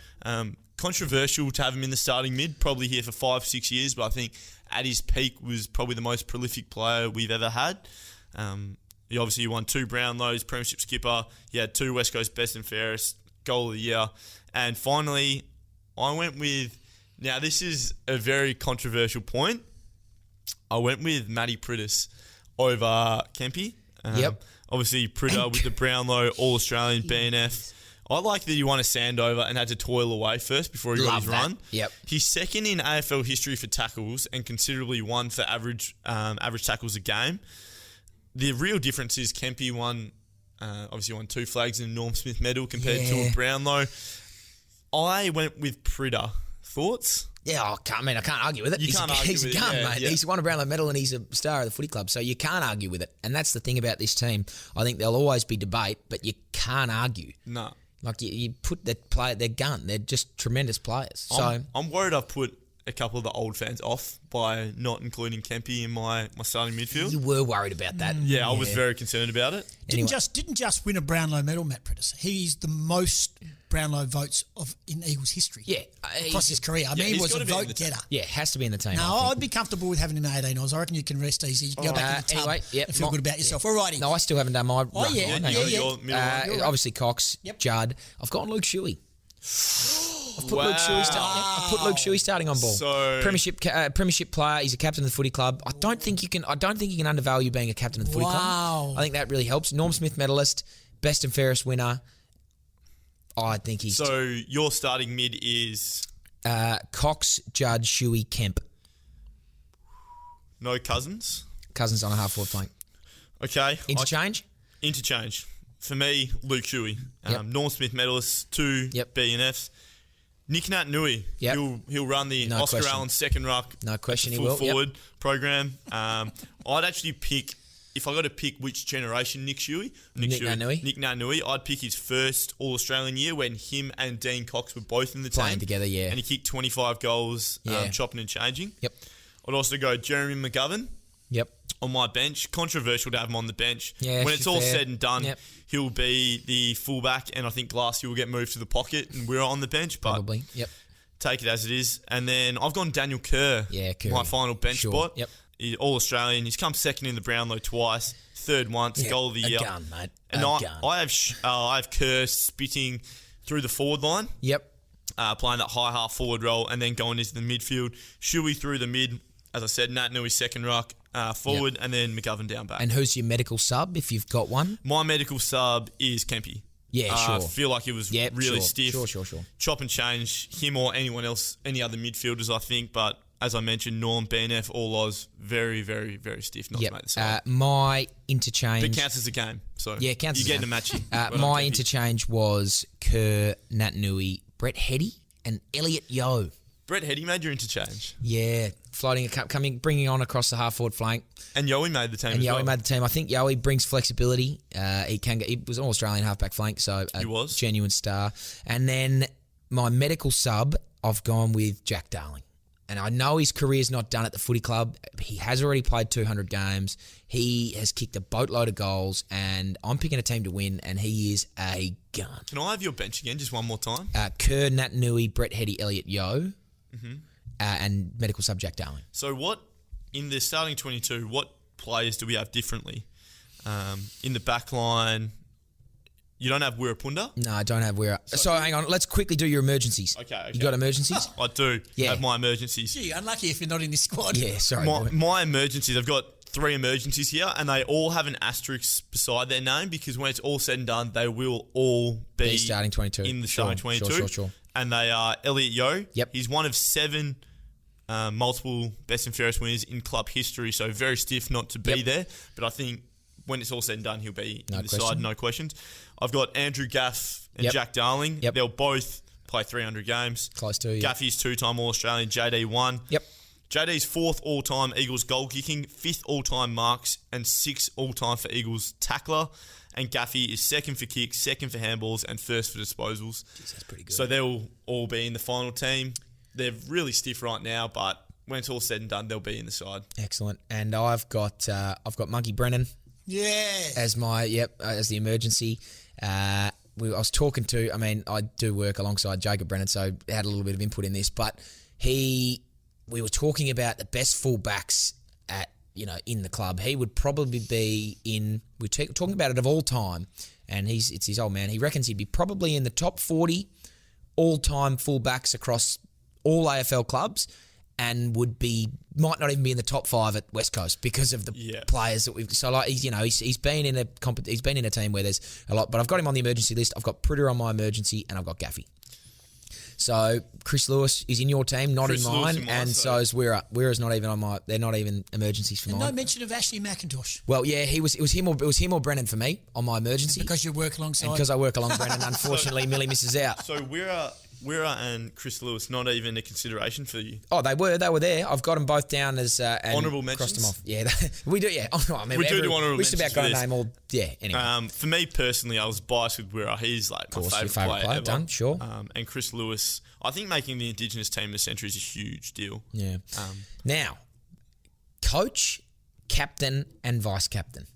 controversial to have him in the starting mid, probably here for 5-6 years, but I think at his peak was probably the most prolific player we've ever had. He obviously won 2 Brownlows, premiership skipper. He had 2 West Coast best and fairest, goal of the year. And finally, I went with, now this is a very controversial point, I went with Matty Priddis over Kempy. Yep. Obviously, Pritter with the Brownlow, All-Australian, BNF. I like that he won a Sandover and had to toil away first before he got Love his that. run. Yep. He's 2nd in AFL history for tackles and considerably won for average tackles a game. The real difference is Kempy won 2 flags in a Norm Smith medal compared to a Brownlow. I went with Pritter. Thoughts? Yeah, I can't argue with it. You can't argue he's with a it, gun, yeah, mate. yeah. He's won a Brownlow medal and he's a star of the footy club, so you can't argue with it. And that's the thing about this team. I think there'll always be debate, but you can't argue. No. Like you put that player, they're gun. They're just tremendous players. So I'm worried I've put a couple of the old fans off by not including Kempy in my starting midfield. you were worried about that. Yeah, I was very concerned about it. Anyway. Didn't just win a Brownlow medal, Matt Prittis. He's the most Brownlow votes in Eagles history. Yeah, across his career. I mean, he he's was a gotta be in vote the getter. Yeah, has to be in the team. No, I think. I'd be comfortable with having him in the 18 Oz. I reckon you can rest easy. You can go back in the tub anyway, yep, and feel good about yourself. Alrighty. No, I still haven't done my. Oh, yeah, hang yeah, on. yeah. Your middle one. Obviously Cox, Yep. Judd. I've gone Luke Shuey. I've put Wow. Luke Shuey I've put Luke Shuey starting on ball. So- Premiership player. He's a captain of the footy club. I don't think you can undervalue being a captain of the footy Wow. club. I think that really helps. Norm Smith medalist, best and fairest winner. I think he's So your starting mid is Cox, Judd, Shuey, Kemp. no Cousins. Cousins on a half forward flank. Okay. Interchange. Interchange. For me, Luke Shuey. Yep. Norm Smith medalist, 2 Yep. B and Fs. Nick Nat Nui. Yep. He'll run the No Oscar question. Allen second ruck. No question he full will, yep. forward program. I'd actually pick, if I got to pick which generation Nick Nat Nui. Nick Nat Nui. I'd pick his first All-Australian year when him and Dean Cox were both in the Playing team. together, yeah. And he kicked 25 goals, Yeah. chopping and changing. Yep. I'd also go Jeremy McGovern Yep. on my bench. Controversial to have him on the bench. Yeah, when it's all fair. said and done, Yep. he'll be the fullback, and I think Glassy will get moved to the pocket, and we're on the bench. But Probably. Yep. take it as it is. And then I've gone Daniel Kerr. Yeah, Kerr. My final bench Sure. spot. Yep. He's All-Australian. He's come second in the Brownlow twice, third once, Yeah, goal of the a year. gun, mate. And A I gun. have Kerr spitting through the forward line. Yep. Playing that high half forward role and then going into the midfield. Shuey through the mid, as I said, Nat Nui second ruck forward, and then McGovern down back. And who's your medical sub if you've got one? My medical sub is Kempy. Yeah, I sure. feel like it was Yep, really sure, stiff. Sure. Chop and change him or anyone else, any other midfielders, I think. But as I mentioned, Norm, BNF, all Oz, very, very, very stiff not to make the side. My interchange. But it counts as a game. So Yeah, it counts you as get a a game. matching. My interchange was Kerr, Nat Nui, Brett Heddy, and Elliot Yeo. Brett Heddy made your interchange. Yeah, bringing on across the half forward flank. And Yowie made the team And as Yowie well. made the team. I think Yowie brings flexibility. He was an Australian halfback flank, so He was. genuine star. And then my medical sub, I've gone with Jack Darling. And I know his career's not done at the footy club. He has already played 200 games. He has kicked a boatload of goals, and I'm picking a team to win, and he is a gun. Can I have your bench again just one more time? Kerr, Nat Nui, Brett Heddy, Elliot Yeo, and medical sub Jack Darling. So what, in the starting 22, what players do we have differently? In the back line, you don't have Wirapunda? No, I don't have where. So hang on, let's quickly do your emergencies. Okay. You got emergencies? I do Yeah. have my emergencies. Gee, unlucky if you're not in this squad. Yeah, sorry. boy. My emergencies, I've got 3 emergencies here, and they all have an asterisk beside their name because when it's all said and done, they will all be starting 22. in the Sure, starting 22. sure. And they are Elliot Yeo. Yep. He's one of 7 multiple best and fairest winners in club history, so very stiff not to be Yep. there. But I think when it's all said and done, he'll be No in the question. side, no questions. I've got Andrew Gaff and Yep. Jack Darling. Yep. They'll both play 300 games. Close to you. Gaffy's 2-time All-Australian, JD 1. Yep. JD's 4th all-time Eagles goal kicking, 5th all-time marks, and 6th all-time for Eagles tackler. And Gaffy is 2nd for kicks, 2nd for handballs, and 1st for disposals. Jeez, that's pretty good. So they'll all be in the final team. They're really stiff right now, but when it's all said and done, they'll be in the side. Excellent. And I've got Monkey Brennan Yeah. as the emergency. I was talking to. I mean, I do work alongside Jacob Brennan, so had a little bit of input in this. But we were talking about the best fullbacks in the club. He would probably be in. We're talking about it of all time, and it's his old man. He reckons he'd be probably in the top 40 all-time fullbacks across all AFL clubs, and might not even be in the top 5 at West Coast because of the players that we've. So he's been in a team where there's a lot. But I've got him on the emergency list. I've got Pritter on my emergency, and I've got Gaffy. So Chris Lewis is in your team, not Chris in Lewis mine, in mine, and so- so is Wira. Wira's not even on my. They're not even emergencies for And mine. no mention of Ashley McIntosh Well, yeah, it was him or Brennan for me on my emergency because you work and alongside. because I work along Brennan. Unfortunately, Millie misses out. So Wira Wirra and Chris Lewis not even a consideration for you? Oh, they were there. I've got them both down as honourable mentions. Crossed them off. Yeah, we do. Yeah, I mean, we do honourable mentions. We just about got a name all. Yeah. Anyway, for me personally, I was biased with Wirra. He's like my favourite player ever. Done, sure. And Chris Lewis, I think making the Indigenous team this century is a huge deal. Yeah. Now, coach, captain, and vice captain.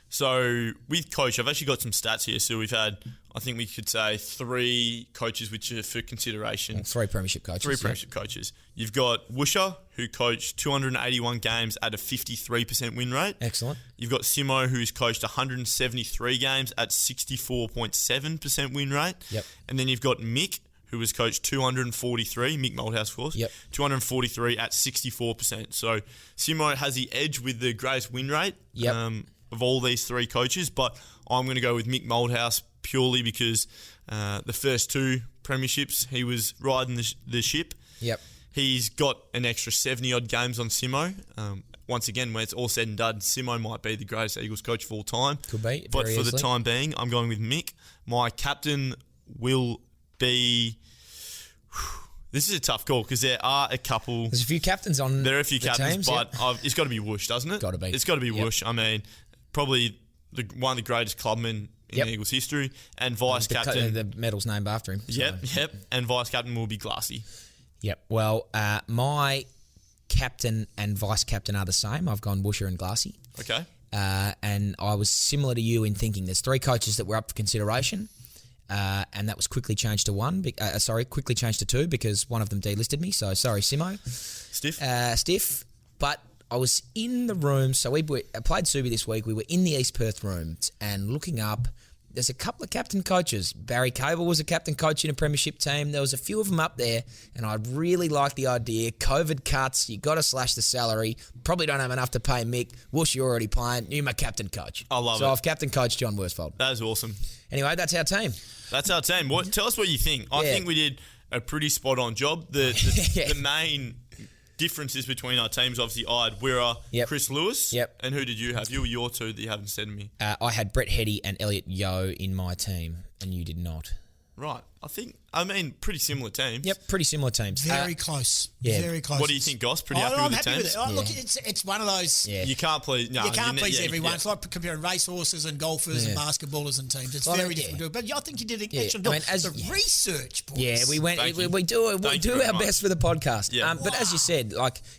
So with coach, I've actually got some stats here. So we've had, I think we could say, 3 coaches which are for consideration. Well, 3 premiership coaches. 3 premiership coaches. You've got Woosha, who coached 281 games at a 53% win rate. Excellent. You've got Simo, who's coached 173 games at 64.7% win rate. Yep. And then you've got Mick, who was coached 243, Mick Moldhouse, of course. Yep. 243 at 64%. So Simo has the edge with the greatest win rate. Yep. Of all these 3 coaches, but I'm going to go with Mick Moldhouse purely because the first 2 premierships he was riding the ship. Yep. He's got an extra 70-odd games on Simo. Once again, when it's all said and done, Simo might be the greatest Eagles coach of all time. Could be, but very for easily. the time being, I'm going with Mick. My captain will be... This is a tough call because there are a couple... There's a few captains on There are a few captains, teams, but it's got to be Woosh, doesn't it? Got to be. It's got to be Woosh. I mean... Probably one of the greatest clubmen in Eagles history, and vice captain. The medal's named after him. So. Yep. And vice captain will be Glassy. Yep. Well, my captain and vice captain are the same. I've gone Woosha and Glassy. Okay. And I was similar to you in thinking there's 3 coaches that were up for consideration, and that was quickly changed to quickly changed to 2 because one of them delisted me. So sorry, Simo. Stiff. But I was in the room, so I played Subi this week. We were in the East Perth rooms and looking up. There's a couple of captain coaches. Barry Cable was a captain coach in a premiership team. There was a few of them up there, and I really like the idea. COVID cuts, you got to slash the salary. Probably don't have enough to pay Mick. Whoosh, you're already playing. You're my captain coach. I love it. So I've captain coach John Worsfold. That is awesome. Anyway, that's our team. Tell us what you think. I think we did a pretty spot-on job. The main... differences between our teams, obviously, I had Wirra, Chris Lewis. Yep. And who did you have? You were your 2 that you haven't said to me. I had Brett Hetty and Elliot Yeo in my team, and you did not. Right. Pretty similar teams. Yep, pretty similar teams. Very close. Yeah. Very close. What do you think, Goss? Pretty happy I'm with happy the teams? with it. Look, it's one of those... Yeah. You can't please... No, you can't please everyone. Yeah. It's like comparing racehorses and golfers and basketballers and teams. It's very difficult to do. But I think you did an excellent job. The research, boys. Yeah, we do our best for the podcast. Yeah. But as you said,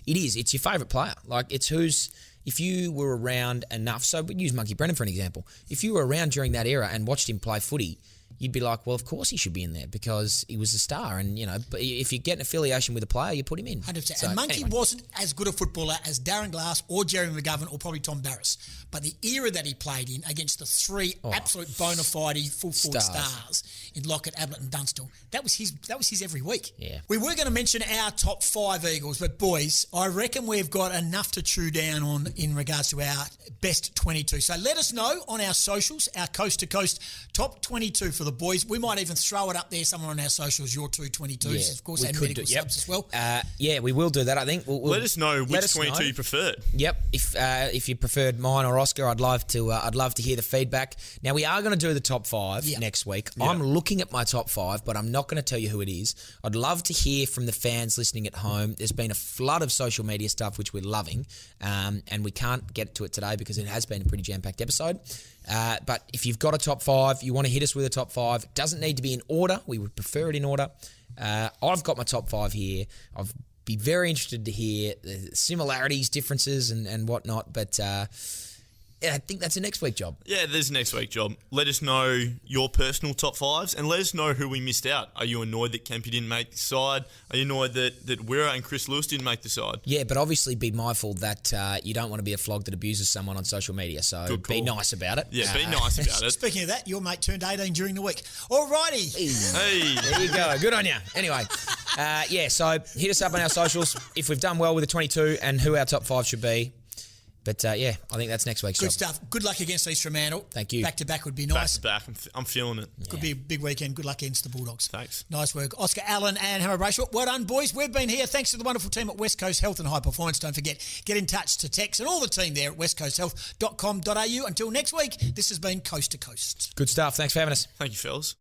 it's your favourite player. It's who's... If you were around enough... So we use Monkey Brennan for an example. If you were around during that era and watched him play footy... You'd be like, well, of course he should be in there because he was a star. And, but if you get an affiliation with a player, you put him in. 100%. So, and Monkey wasn't as good a footballer as Darren Glass or Jeremy McGovern or probably Tom Barris. But the era that he played in against the 3 absolute bona fide full-forward stars in Lockett, Ablett and Dunstall, that was his every week. Yeah. We were going to mention our top 5 Eagles, but boys, I reckon we've got enough to chew down on in regards to our best 22. So let us know on our socials, our coast-to-coast top 22 for the boys. We might even throw it up there somewhere on our socials, your 222s, of course, and medical subs as well. We will do that, I think. We'll let us know which 22 you preferred. Yep. If you preferred mine or Oscar, I'd love to hear the feedback. Now, we are going to do the top 5 next week. Yep. I'm looking at my top 5, but I'm not going to tell you who it is. I'd love to hear from the fans listening at home. There's been a flood of social media stuff, which we're loving, and we can't get to it today because it has been a pretty jam-packed episode. But if you've got a top 5, you want to hit us with a top 5, it doesn't need to be in order. We would prefer it in order. I've got my top 5 here. I'd be very interested to hear the similarities, differences, and whatnot. But I think that's a next week job. Yeah, there's a next week job. Let us know your personal top 5s and let us know who we missed out. Are you annoyed that Kempy didn't make the side? Are you annoyed that Wirra and Chris Lewis didn't make the side? Yeah, but obviously be mindful that you don't want to be a flog that abuses someone on social media. So be nice about it. Yeah, be nice about it. Speaking of that, your mate turned 18 during the week. Alrighty. Hey. There you go. Good on you. Anyway, so hit us up on our socials if we've done well with the 22 and who our top 5 should be. But, I think that's next week's Good job. stuff. Good luck against East Fremantle. Thank you. Back-to-back would be nice. Back-to-back. I'm feeling it. Could be a big weekend. Good luck against the Bulldogs. Thanks. Nice work. Oscar Allen and Hammer Brayshaw. Well done, boys. We've been here. Thanks to the wonderful team at West Coast Health and High Performance. Don't forget, get in touch to Tex and all the team there at westcoasthealth.com.au. Until next week, this has been Coast to Coast. Good stuff. Thanks for having us. Thank you, fellas.